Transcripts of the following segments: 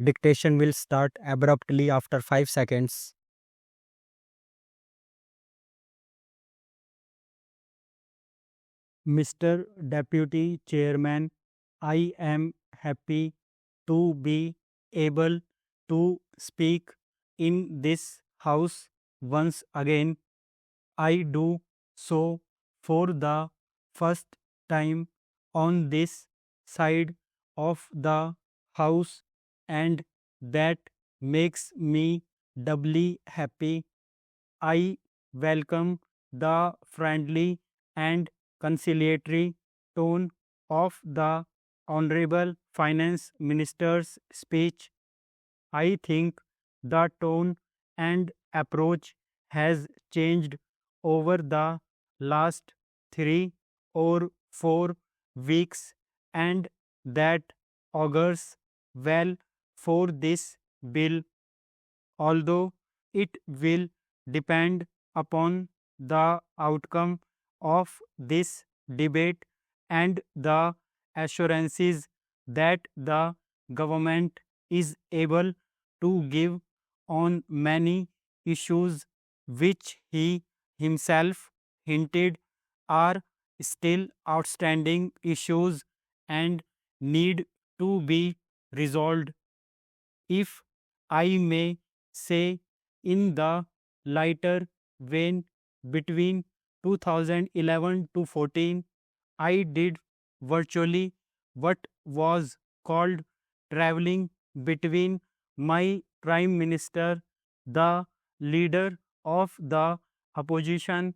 Dictation will start abruptly after 5 seconds. Mr. Deputy Chairman, I am happy to be able to speak in this House once again. I do so for the first time on this side of the House, and that makes me doubly happy. I welcome the friendly and conciliatory tone of the Honorable Finance Minister's speech. I think the tone and approach has changed over the last 3 or 4 weeks, and that augurs well for this bill, although it will depend upon the outcome of this debate and the assurances that the government is able to give on many issues which he himself hinted are still outstanding issues and need to be resolved. If I may say, in the lighter vein, between 2011 to 14, I did virtually what was called traveling between my prime minister, the leader of the opposition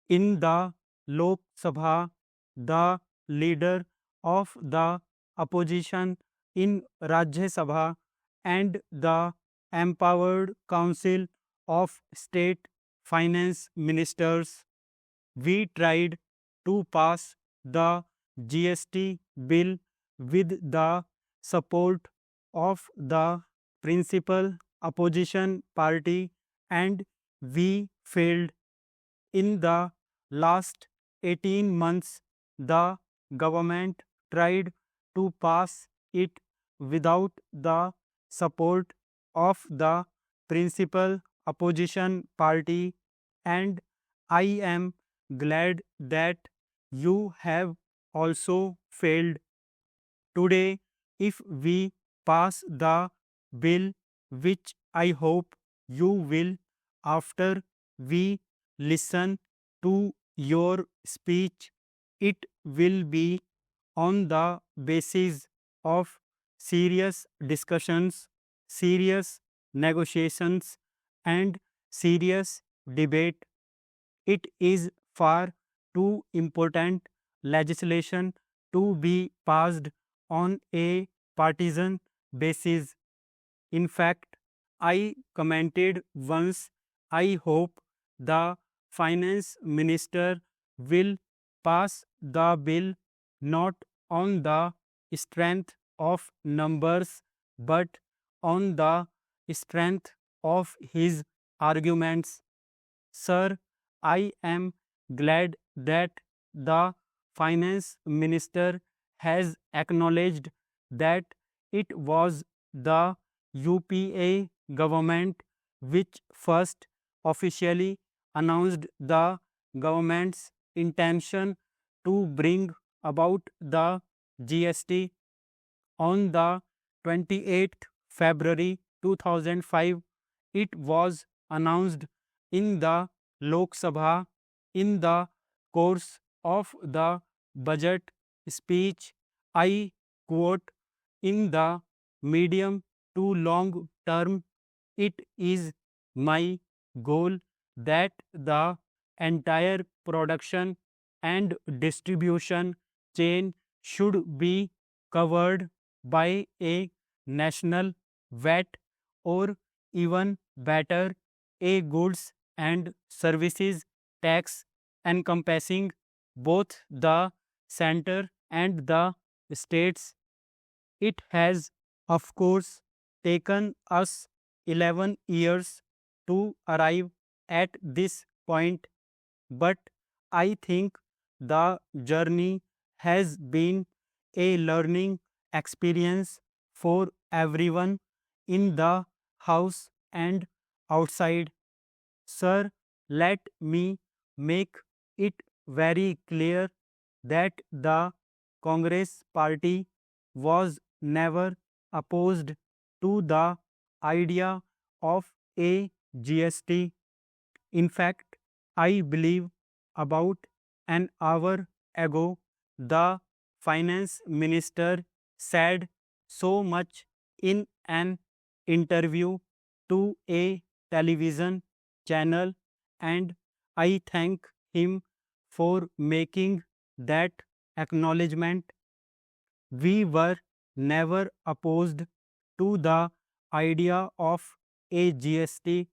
in the Lok Sabha, the leader of the opposition in Rajya Sabha, and the empowered Council of State Finance Ministers. We tried to pass the GST bill with the support of the principal opposition party, and we failed. In the last 18 months, the government tried to pass it without the support of the principal opposition party, and I am glad that you have also failed. Today, if we pass the bill, which I hope you will, after we listen to your speech, it will be on the basis of serious discussions, serious negotiations, and serious debate. It is far too important legislation to be passed on a partisan basis. In fact, I commented once, I hope the finance minister will pass the bill not on the strength of numbers but on the strength of his arguments. Sir, I am glad that the finance minister has acknowledged that it was the UPA government which first officially announced the government's intention to bring about the GST on the 28th February 2005. It was announced in the Lok Sabha in the course of the budget speech. I quote, in the medium to long term, it is my goal that the entire production and distribution chain should be covered by a national VAT, or even better, a goods and services tax encompassing both the center and the states. It has, of course, taken us 11 years to arrive at this point, but I think the journey has been a learning experience for everyone, in the House and outside. Sir, let me make it very clear that the Congress party was never opposed to the idea of a GST. In fact, I believe about an hour ago, the finance minister said so much in an interview to a television channel, and I thank him for making that acknowledgement. We were never opposed to the idea of a GST.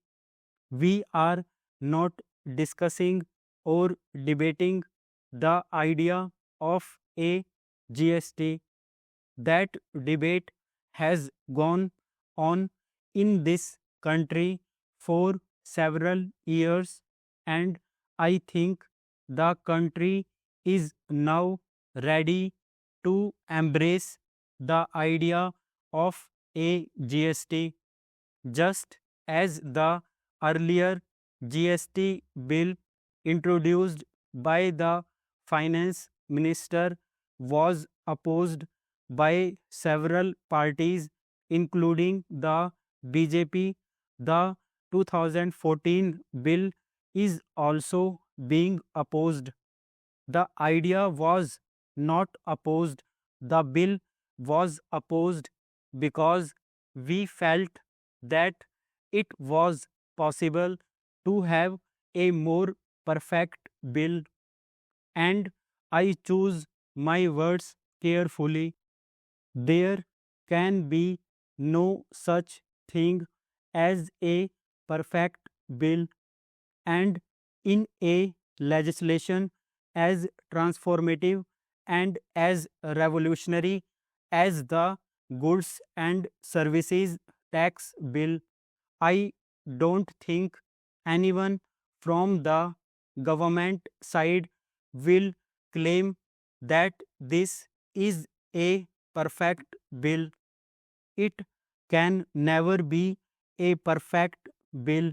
We are not discussing or debating the idea of a GST. That debate has gone on in this country for several years, and I think the country is now ready to embrace the idea of a GST, just as the earlier GST bill introduced by the finance minister was opposed by several parties, including the BJP. The 2014 bill is also being opposed. The idea was not opposed. The bill was opposed because we felt that it was possible to have a more perfect bill, and I choose my words carefully. There can be no such thing as a perfect bill, and in a legislation as transformative and as revolutionary as the Goods and Services Tax Bill, I don't think anyone from the government side will claim that this is a perfect bill. It can never be a perfect bill.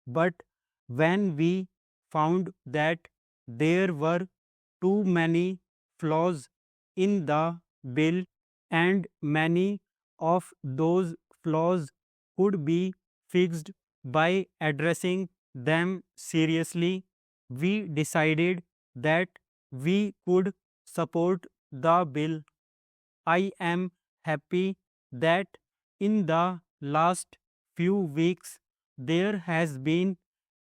But when we found that there were too many flaws in the bill, and many of those flaws could be fixed by addressing them seriously, we decided that we could support the bill. I am happy that in the last few weeks there has been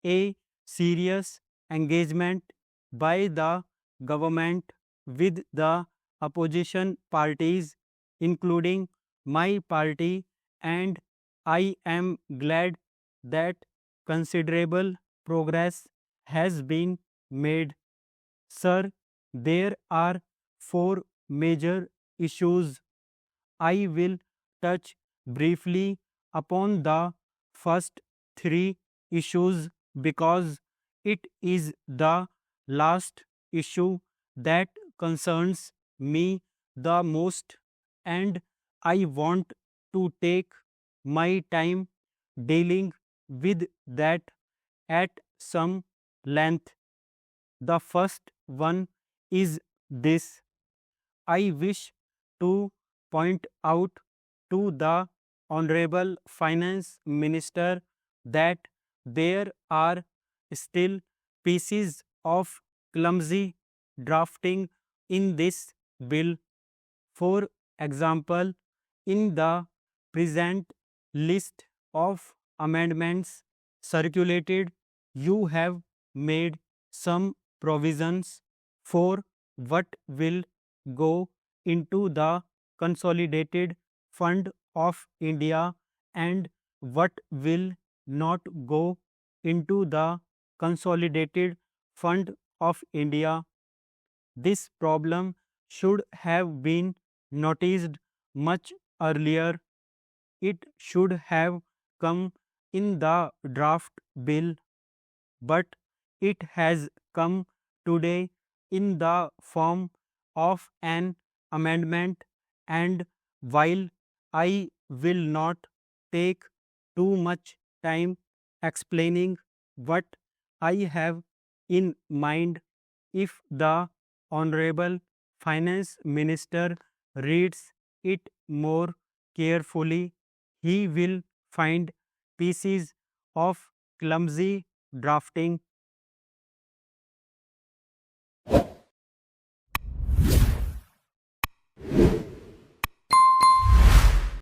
a serious engagement by the government with the opposition parties, including my party, and I am glad that considerable progress has been made. Sir, there are four major issues. I will touch briefly upon the first three issues because it is the last issue that concerns me the most, and I want to take my time dealing with that at some length. The first one is this: I wish to point out to the Honorable Finance Minister that there are still pieces of clumsy drafting in this bill. For example, in the present list of amendments circulated, you have made some provisions for what will go into the Consolidated Fund of India and what will not go into the Consolidated Fund of India. This problem should have been noticed much earlier. It should have come in the draft bill, but it has come today in the form of an amendment, and while I will not take too much time explaining what I have in mind. If the Honorable Finance Minister reads it more carefully, he will find pieces of clumsy drafting